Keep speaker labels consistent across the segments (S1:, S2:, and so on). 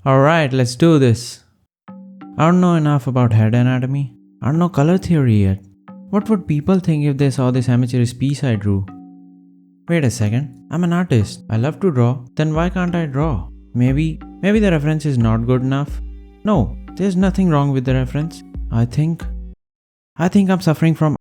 S1: Alright, let's do this. I don't know enough about head anatomy. I don't know color theory yet. What would people think if they saw this amateurish piece I drew? Wait a second, I'm an artist. I love to draw. Then why can't I draw? Maybe the reference is not good enough. No, there's nothing wrong with the reference. I think I'm suffering from.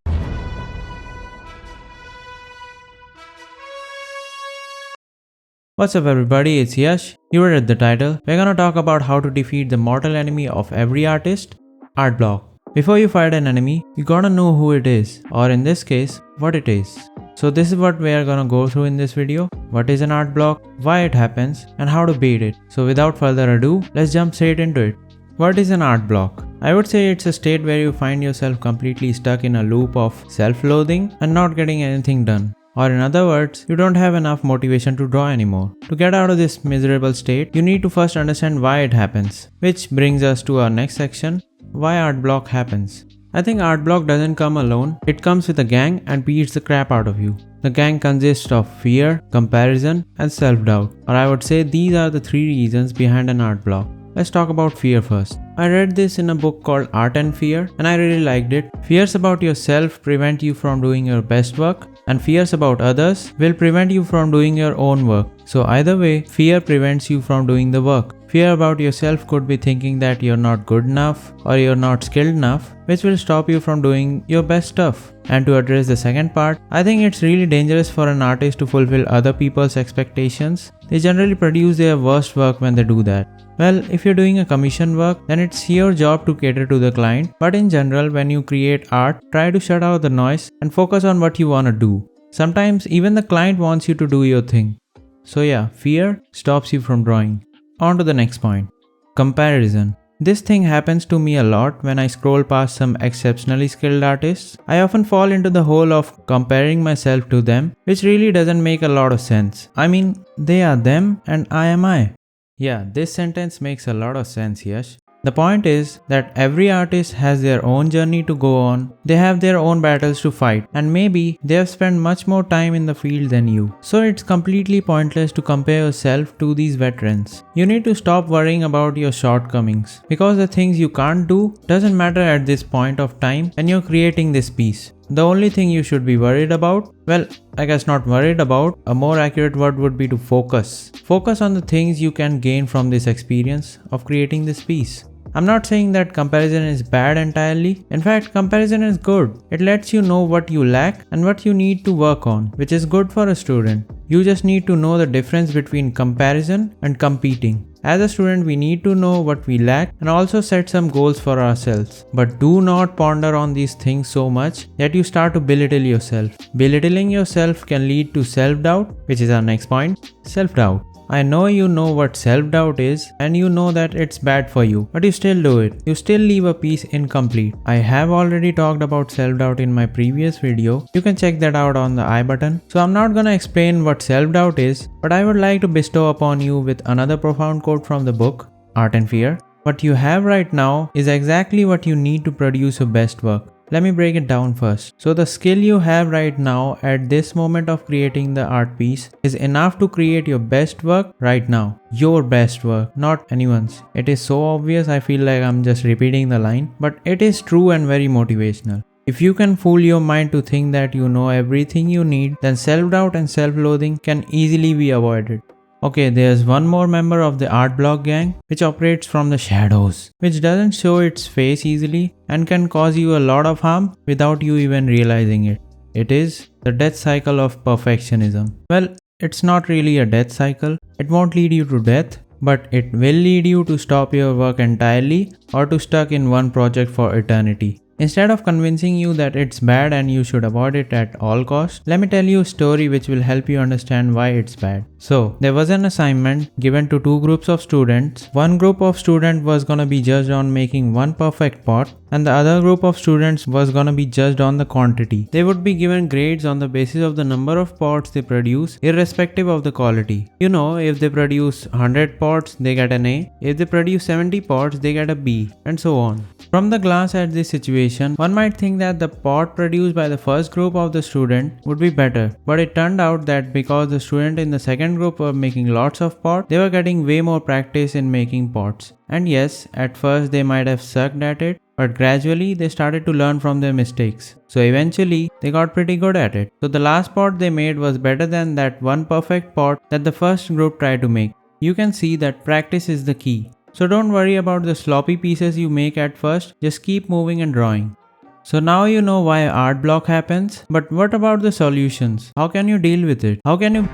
S1: What's up everybody, it's Yash. You read the title. We're gonna talk about how to defeat the mortal enemy of every artist, art block. Before you fight an enemy, you gotta know who it is, or in this case, what it is. So this is what we are gonna go through in this video. What is an art block, why it happens, and how to beat it. So without further ado, let's jump straight into it. What is an art block? I would say it's a state where you find yourself completely stuck in a loop of self-loathing and not getting anything done. Or in other words, you don't have enough motivation to draw anymore. To get out of this miserable state, you need to first understand why it happens. Which brings us to our next section, why art block happens. I think art block doesn't come alone, it comes with a gang and beats the crap out of you. The gang consists of fear, comparison, and self-doubt. Or I would say these are the three reasons behind an art block. Let's talk about fear first. I read this in a book called Art and Fear and I really liked it. Fears about yourself prevent you from doing your best work, and fears about others will prevent you from doing your own work. So either way, fear prevents you from doing the work. Fear about yourself could be thinking that you're not good enough or you're not skilled enough, which will stop you from doing your best stuff. And to address the second part, I think it's really dangerous for an artist to fulfill other people's expectations. They generally produce their worst work when they do that. Well, if you're doing a commission work, then it's your job to cater to the client. But in general, when you create art, try to shut out the noise and focus on what you want to do. Sometimes even the client wants you to do your thing. So yeah, fear stops you from drawing. On to the next point. Comparison. This thing happens to me a lot when I scroll past some exceptionally skilled artists. I often fall into the hole of comparing myself to them, which really doesn't make a lot of sense. I mean, they are them and I am I. Yeah, this sentence makes a lot of sense, Yash. The point is that every artist has their own journey to go on, they have their own battles to fight, and maybe they have spent much more time in the field than you. So it's completely pointless to compare yourself to these veterans. You need to stop worrying about your shortcomings, because the things you can't do doesn't matter at this point of time and you're creating this piece. The only thing you should be worried about, well, I guess not worried about, a more accurate word would be to focus. Focus on the things you can gain from this experience of creating this piece. I'm not saying that comparison is bad entirely. In fact, comparison is good. It lets you know what you lack and what you need to work on, which is good for a student. You just need to know the difference between comparison and competing. As a student, we need to know what we lack and also set some goals for ourselves. But do not ponder on these things so much that you start to belittle yourself. Belittling yourself can lead to self-doubt, which is our next point, self-doubt. I know you know what self-doubt is and you know that it's bad for you, but you still do it. You still leave a piece incomplete. I have already talked about self-doubt in my previous video. You can check that out on the I button. So I'm not gonna explain what self-doubt is, but I would like to bestow upon you with another profound quote from the book, Art and Fear. What you have right now is exactly what you need to produce your best work. Let me break it down first. So the skill you have right now at this moment of creating the art piece is enough to create your best work right now. Your best work, not anyone's. It is so obvious I feel like I'm just repeating the line, but it is true and very motivational. If you can fool your mind to think that you know everything you need, then self-doubt and self-loathing can easily be avoided. Okay, there's one more member of the art block gang which operates from the shadows, which doesn't show its face easily and can cause you a lot of harm without you even realizing it. It is the death cycle of perfectionism. Well, it's not really a death cycle. It won't lead you to death, but it will lead you to stop your work entirely or to stuck in one project for eternity. Instead of convincing you that it's bad and you should avoid it at all costs, let me tell you a story which will help you understand why it's bad. So, there was an assignment given to two groups of students. One group of students was gonna be judged on making one perfect pot, and the other group of students was gonna be judged on the quantity. They would be given grades on the basis of the number of pots they produce, irrespective of the quality. You know, if they produce 100 pots, they get an A. If they produce 70 pots, they get a B, and so on. From the glance at this situation, presentation, one might think that the pot produced by the first group of the student would be better. But it turned out that because the student in the second group were making lots of pot, they were getting way more practice in making pots. And yes, at first they might have sucked at it, but gradually they started to learn from their mistakes. So eventually they got pretty good at it. So the last pot they made was better than that one perfect pot that the first group tried to make. You can see that practice is the key. So don't worry about the sloppy pieces you make at first, just keep moving and drawing. So now you know why art block happens, but what about the solutions? How can you deal with it? How can you...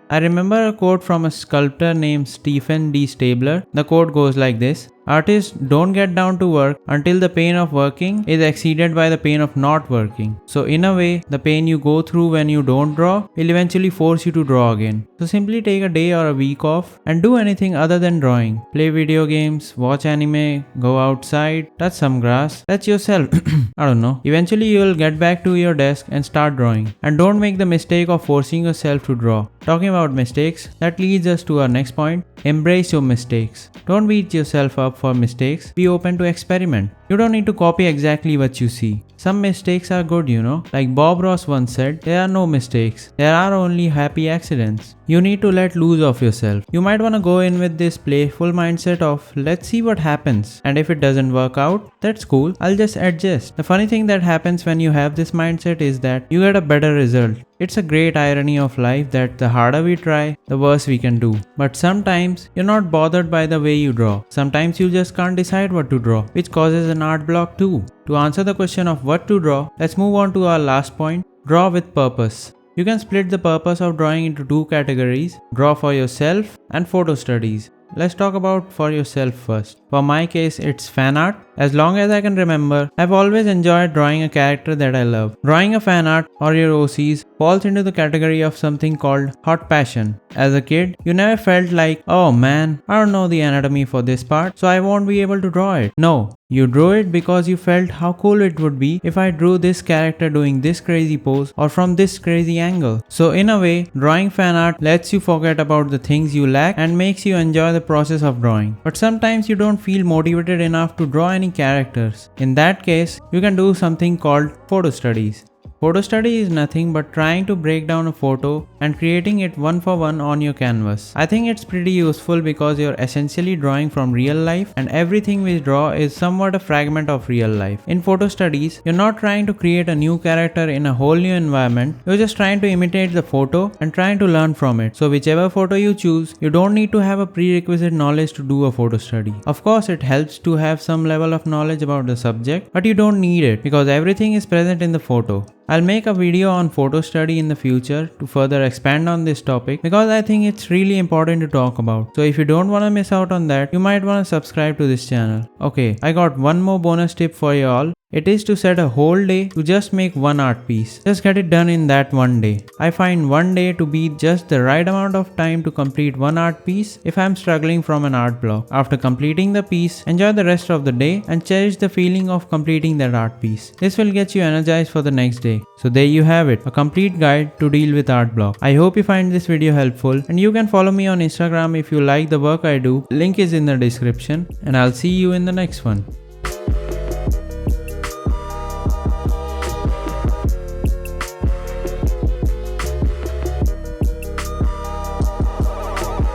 S1: I remember a quote from a sculptor named Stephen D. Stabler. The quote goes like this: "Artists don't get down to work until the pain of working is exceeded by the pain of not working." So in a way, the pain you go through when you don't draw will eventually force you to draw again. So simply take a day or a week off and do anything other than drawing. Play video games, watch anime, go outside, touch some grass, touch yourself. I don't know. Eventually you will get back to your desk and start drawing. And don't make the mistake of forcing yourself to draw. Talking about mistakes, that leads us to our next point. Embrace your mistakes. Don't beat yourself up for mistakes. Be open to experiment. You don't need to copy exactly what you see. Some mistakes are good, you know. Like Bob Ross once said, there are no mistakes. There are only happy accidents. You need to let loose of yourself. You might want to go in with this playful mindset of, let's see what happens. And if it doesn't work out, that's cool. I'll just adjust. The funny thing that happens when you have this mindset is that you get a better result. It's a great irony of life that the harder we try, the worse we can do. But sometimes you're not bothered by the way you draw. Sometimes you just can't decide what to draw, which causes an art block too. To answer the question of what to draw, let's move on to our last point: draw with purpose. You can split the purpose of drawing into two categories: draw for yourself and photo studies. Let's talk about for yourself first. For my case, it's fan art. As long as I can remember, I've always enjoyed drawing a character that I love. Drawing a fan art or your OCs falls into the category of something called hot passion. As a kid, you never felt like, oh man, I don't know the anatomy for this part, so I won't be able to draw it. No, you drew it because you felt how cool it would be if I drew this character doing this crazy pose or from this crazy angle. So in a way, drawing fan art lets you forget about the things you lack and makes you enjoy the process of drawing. But sometimes you don't feel motivated enough to draw any characters. In that case, you can do something called photo studies. Photo study is nothing but trying to break down a photo and creating it one for one on your canvas. I think it's pretty useful because you're essentially drawing from real life and everything we draw is somewhat a fragment of real life. In photo studies, you're not trying to create a new character in a whole new environment, you're just trying to imitate the photo and trying to learn from it. So whichever photo you choose, you don't need to have a prerequisite knowledge to do a photo study. Of course, it helps to have some level of knowledge about the subject, but you don't need it because everything is present in the photo. I'll make a video on photo study in the future to further expand on this topic because I think it's really important to talk about. So if you don't want to miss out on that, you might want to subscribe to this channel. Okay, I got one more bonus tip for you all. It is to set a whole day to just make one art piece. Just get it done in that one day. I find one day to be just the right amount of time to complete one art piece if I'm struggling from an art block. After completing the piece, enjoy the rest of the day and cherish the feeling of completing that art piece. This will get you energized for the next day. So there you have it, a complete guide to deal with art block. I hope you find this video helpful and you can follow me on Instagram if you like the work I do. Link is in the description and I'll see you in the next one.